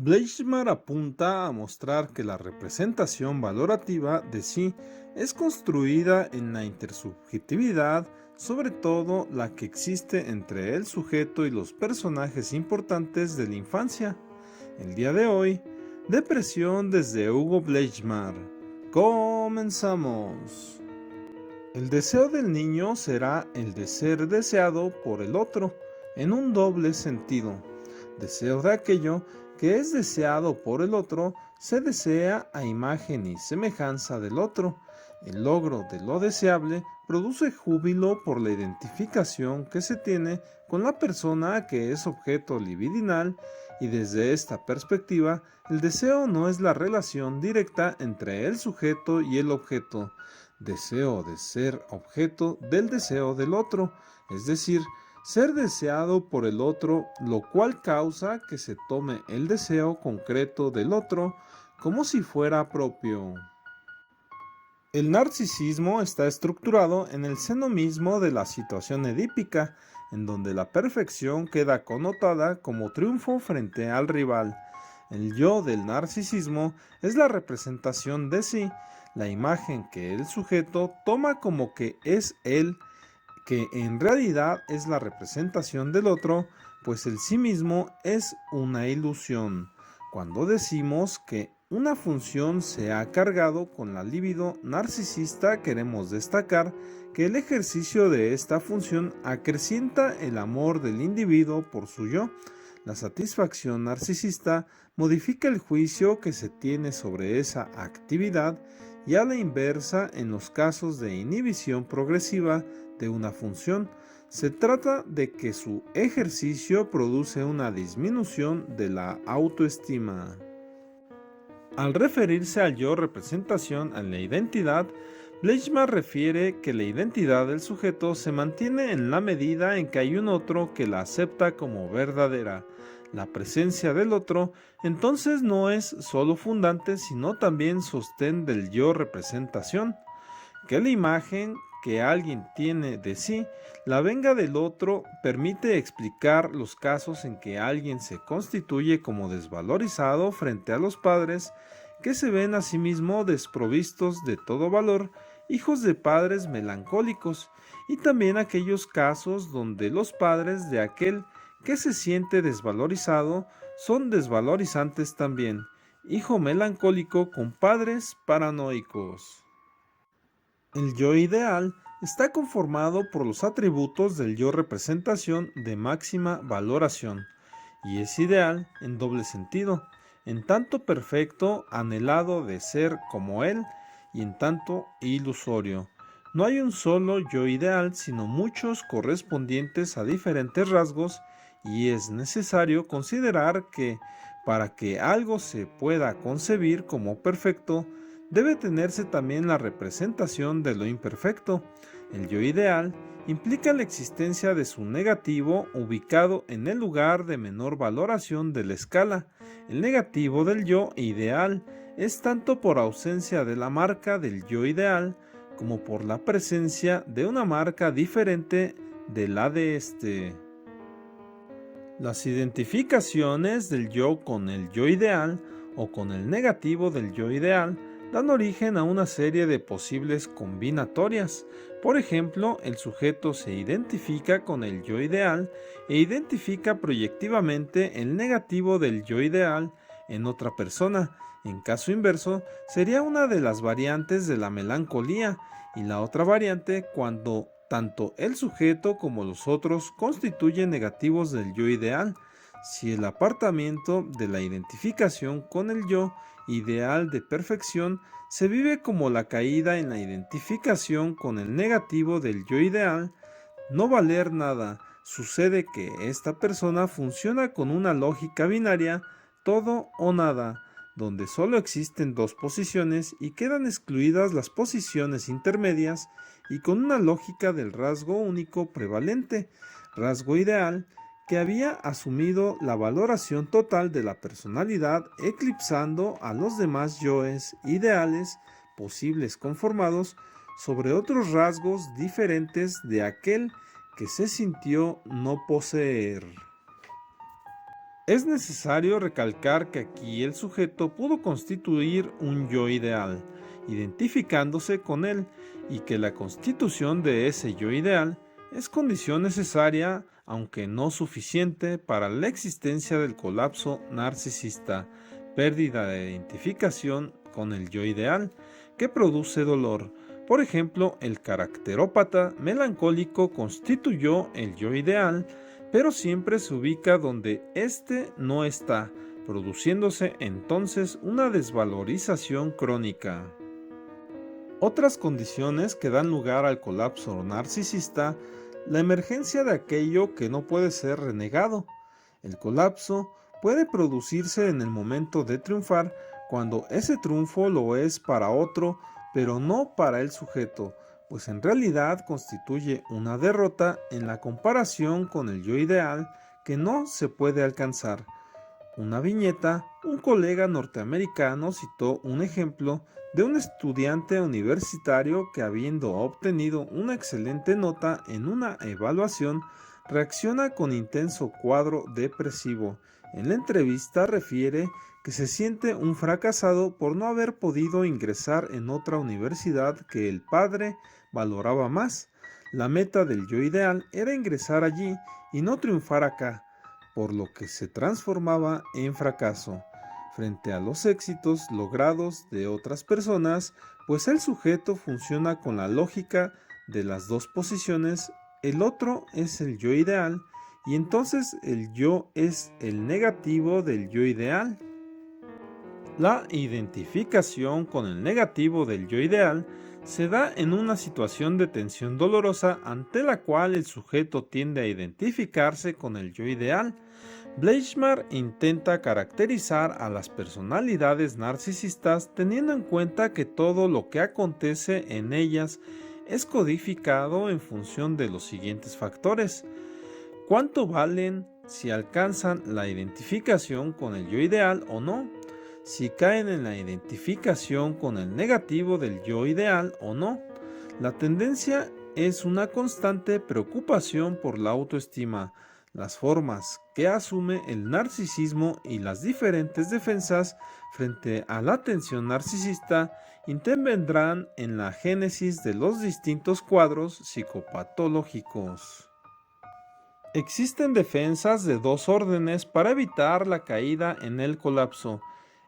Bleichmar apunta a mostrar que la representación valorativa de sí es construida en la intersubjetividad, sobre todo la que existe entre el sujeto y los personajes importantes de la infancia. El día de hoy, depresión desde Hugo Bleichmar. Comenzamos. El deseo del niño será el de ser deseado por el otro, en un doble sentido. Deseo de aquello que es deseado por el otro se desea a imagen y semejanza del otro. El logro de lo deseable produce júbilo por la identificación que se tiene con la persona que es objeto libidinal, y desde esta perspectiva el deseo no es la relación directa entre el sujeto y el objeto, deseo de ser objeto del deseo del otro, es decir, ser deseado por el otro, lo cual causa que se tome el deseo concreto del otro como si fuera propio. El narcisismo está estructurado en el seno mismo de la situación edípica, en donde la perfección queda connotada como triunfo frente al rival. El yo del narcisismo es la representación de sí, la imagen que el sujeto toma como que es él, que en realidad es la representación del otro, pues el sí mismo es una ilusión. Cuando decimos que una función se ha cargado con la libido narcisista, queremos destacar que el ejercicio de esta función acrecienta el amor del individuo por su yo. La satisfacción narcisista modifica el juicio que se tiene sobre esa actividad, y a la inversa en los casos de inhibición progresiva de una función, se trata de que su ejercicio produce una disminución de la autoestima. Al referirse al yo representación en la identidad, Bleichmar refiere que la identidad del sujeto se mantiene en la medida en que hay un otro que la acepta como verdadera. La presencia del otro entonces no es solo fundante, sino también sostén del yo representación. Que la imagen que alguien tiene de sí la venga del otro permite explicar los casos en que alguien se constituye como desvalorizado frente a los padres, que se ven a sí mismo desprovistos de todo valor, hijos de padres melancólicos, y también aquellos casos donde los padres de aquel que se siente desvalorizado son desvalorizantes también, hijo melancólico con padres paranoicos. El yo ideal está conformado por los atributos del yo representación de máxima valoración, y es ideal en doble sentido, en tanto perfecto, anhelado de ser como él, y en tanto ilusorio. No hay un solo yo ideal, sino muchos correspondientes a diferentes rasgos, y es necesario considerar que, para que algo se pueda concebir como perfecto, debe tenerse también la representación de lo imperfecto. El yo ideal implica la existencia de su negativo ubicado en el lugar de menor valoración de la escala. El negativo del yo ideal es tanto por ausencia de la marca del yo ideal como por la presencia de una marca diferente de la de este. Las identificaciones del yo con el yo ideal o con el negativo del yo ideal dan origen a una serie de posibles combinatorias. Por ejemplo, el sujeto se identifica con el yo ideal e identifica proyectivamente el negativo del yo ideal en otra persona. En caso inverso, sería una de las variantes de la melancolía, y la otra variante cuando tanto el sujeto como los otros constituyen negativos del yo ideal. Si el apartamiento de la identificación con el yo ideal de perfección se vive como la caída en la identificación con el negativo del yo ideal, no valer nada, sucede que esta persona funciona con una lógica binaria, todo o nada, donde solo existen dos posiciones y quedan excluidas las posiciones intermedias, y con una lógica del rasgo único prevalente, rasgo ideal, que había asumido la valoración total de la personalidad, eclipsando a los demás yoes ideales posibles conformados sobre otros rasgos diferentes de aquel que se sintió no poseer. Es necesario recalcar que aquí el sujeto pudo constituir un yo ideal, identificándose con él, y que la constitución de ese yo ideal es condición necesaria, aunque no suficiente, para la existencia del colapso narcisista, pérdida de identificación con el yo ideal, que produce dolor. Por ejemplo, el caracterópata melancólico constituyó el yo ideal, pero siempre se ubica donde éste no está, produciéndose entonces una desvalorización crónica. Otras condiciones que dan lugar al colapso narcisista: la emergencia de aquello que no puede ser renegado. El colapso puede producirse en el momento de triunfar, cuando ese triunfo lo es para otro, pero no para el sujeto, pues en realidad constituye una derrota en la comparación con el yo ideal que no se puede alcanzar. Una viñeta: un colega norteamericano citó un ejemplo de un estudiante universitario que, habiendo obtenido una excelente nota en una evaluación, reacciona con intenso cuadro depresivo. En la entrevista refiere que se siente un fracasado por no haber podido ingresar en otra universidad que el padre valoraba más. La meta del yo ideal era ingresar allí y no triunfar acá, por lo que se transformaba en fracaso frente a los éxitos logrados de otras personas, pues el sujeto funciona con la lógica de las dos posiciones. El otro es el yo ideal, y entonces el yo es el negativo del yo ideal. La identificación con el negativo del yo ideal se da en una situación de tensión dolorosa ante la cual el sujeto tiende a identificarse con el yo ideal. Bleichmar intenta caracterizar a las personalidades narcisistas teniendo en cuenta que todo lo que acontece en ellas es codificado en función de los siguientes factores: ¿cuánto valen si alcanzan la identificación con el yo ideal o no? Si caen en la identificación con el negativo del yo ideal o no. La tendencia es una constante preocupación por la autoestima, las formas que asume el narcisismo y las diferentes defensas frente a la tensión narcisista intervendrán en la génesis de los distintos cuadros psicopatológicos. Existen defensas de dos órdenes para evitar la caída en el colapso,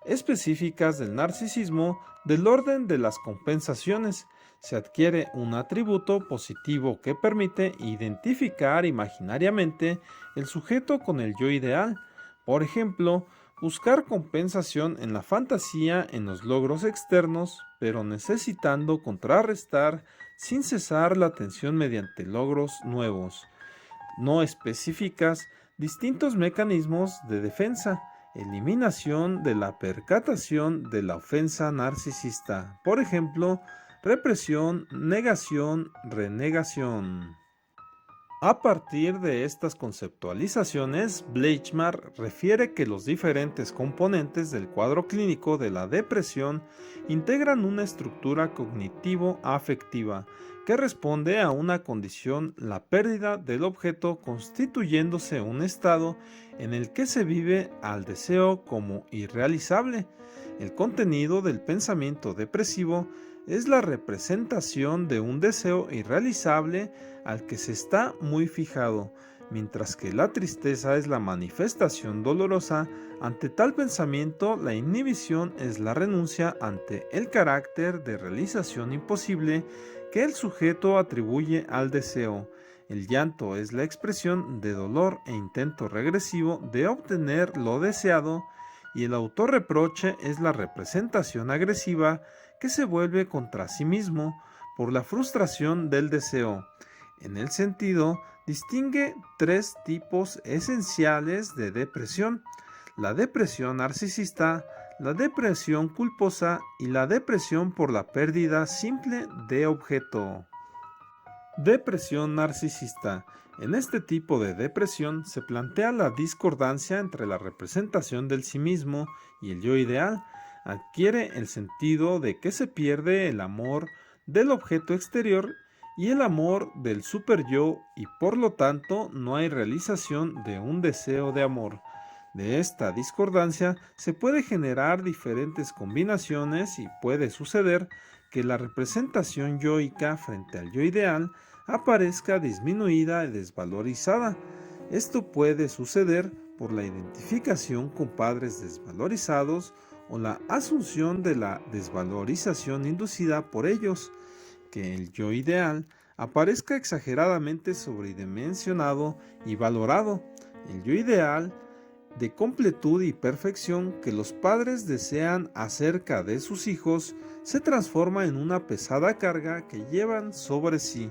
específicas del narcisismo. Del orden de las compensaciones, se adquiere un atributo positivo que permite identificar imaginariamente el sujeto con el yo ideal. Por ejemplo, buscar compensación en la fantasía en los logros externos, pero necesitando contrarrestar sin cesar la tensión mediante logros nuevos. No especificas distintos mecanismos de defensa. Eliminación de la percatación de la ofensa narcisista. Por ejemplo, represión, negación, renegación. A partir de estas conceptualizaciones, Bleichmar refiere que los diferentes componentes del cuadro clínico de la depresión integran una estructura cognitivo-afectiva que responde a una condición: la pérdida del objeto, constituyéndose un estado en el que se vive al deseo como irrealizable. El contenido del pensamiento depresivo es la representación de un deseo irrealizable al que se está muy fijado, mientras que la tristeza es la manifestación dolorosa. Ante tal pensamiento, la inhibición es la renuncia ante el carácter de realización imposible que el sujeto atribuye al deseo. El llanto es la expresión de dolor e intento regresivo de obtener lo deseado, y el autorreproche es la representación agresiva que se vuelve contra sí mismo por la frustración del deseo. En el sentido, distingue tres tipos esenciales de depresión: la depresión narcisista, la depresión culposa y la depresión por la pérdida simple de objeto. Depresión narcisista. En este tipo de depresión se plantea la discordancia entre la representación del sí mismo y el yo ideal. Adquiere el sentido de que se pierde el amor del objeto exterior y el amor del superyo, y por lo tanto no hay realización de un deseo de amor. De esta discordancia se puede generar diferentes combinaciones y puede suceder que la representación yoica frente al yo ideal aparezca disminuida y desvalorizada. Esto puede suceder por la identificación con padres desvalorizados o la asunción de la desvalorización inducida por ellos, que el yo ideal aparezca exageradamente sobredimensionado y valorado. El yo ideal de completud y perfección que los padres desean acerca de sus hijos se transforma en una pesada carga que llevan sobre sí,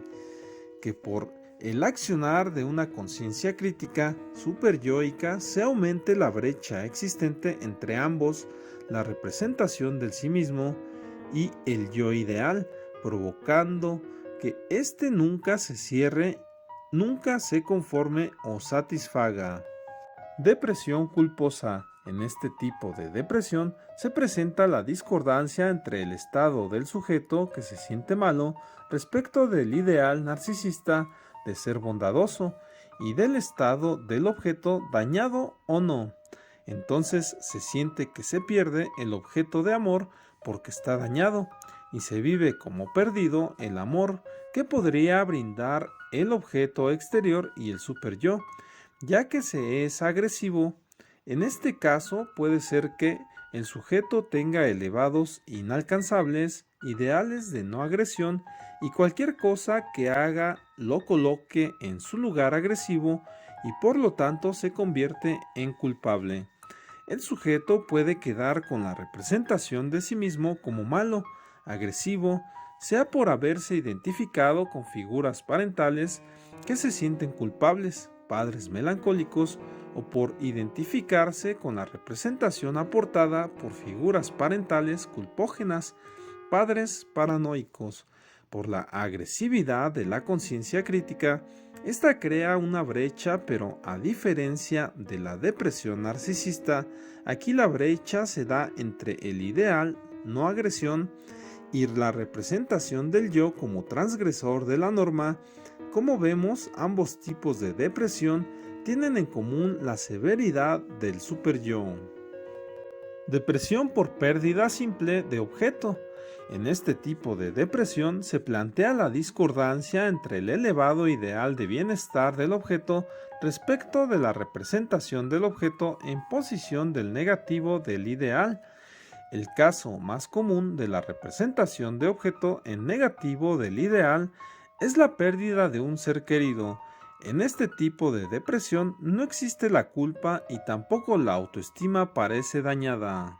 que por el accionar de una conciencia crítica superyoica se aumente la brecha existente entre ambos, la representación del sí mismo y el yo ideal, provocando que éste nunca se cierre, nunca se conforme o satisfaga. Depresión culposa. En este tipo de depresión se presenta la discordancia entre el estado del sujeto que se siente malo respecto del ideal narcisista de ser bondadoso y del estado del objeto dañado o no. Entonces se siente que se pierde el objeto de amor porque está dañado y se vive como perdido el amor que podría brindar el objeto exterior y el superyo. Ya que se es agresivo, en este caso puede ser que el sujeto tenga elevados inalcanzables ideales de no agresión y cualquier cosa que haga lo coloque en su lugar agresivo y por lo tanto se convierte en culpable. El sujeto puede quedar con la representación de sí mismo como malo, agresivo, sea por haberse identificado con figuras parentales que se sienten culpables, padres melancólicos, o por identificarse con la representación aportada por figuras parentales culpógenas, padres paranoicos. Por la agresividad de la conciencia crítica, esta crea una brecha, pero a diferencia de la depresión narcisista, aquí la brecha se da entre el ideal, no agresión, y la representación del yo como transgresor de la norma. Como vemos, ambos tipos de depresión tienen en común la severidad del superyo. Depresión por pérdida simple de objeto. En este tipo de depresión se plantea la discordancia entre el elevado ideal de bienestar del objeto respecto de la representación del objeto en posición del negativo del ideal. El caso más común de la representación de objeto en negativo del ideal es la pérdida de un ser querido. En este tipo de depresión no existe la culpa y tampoco la autoestima parece dañada.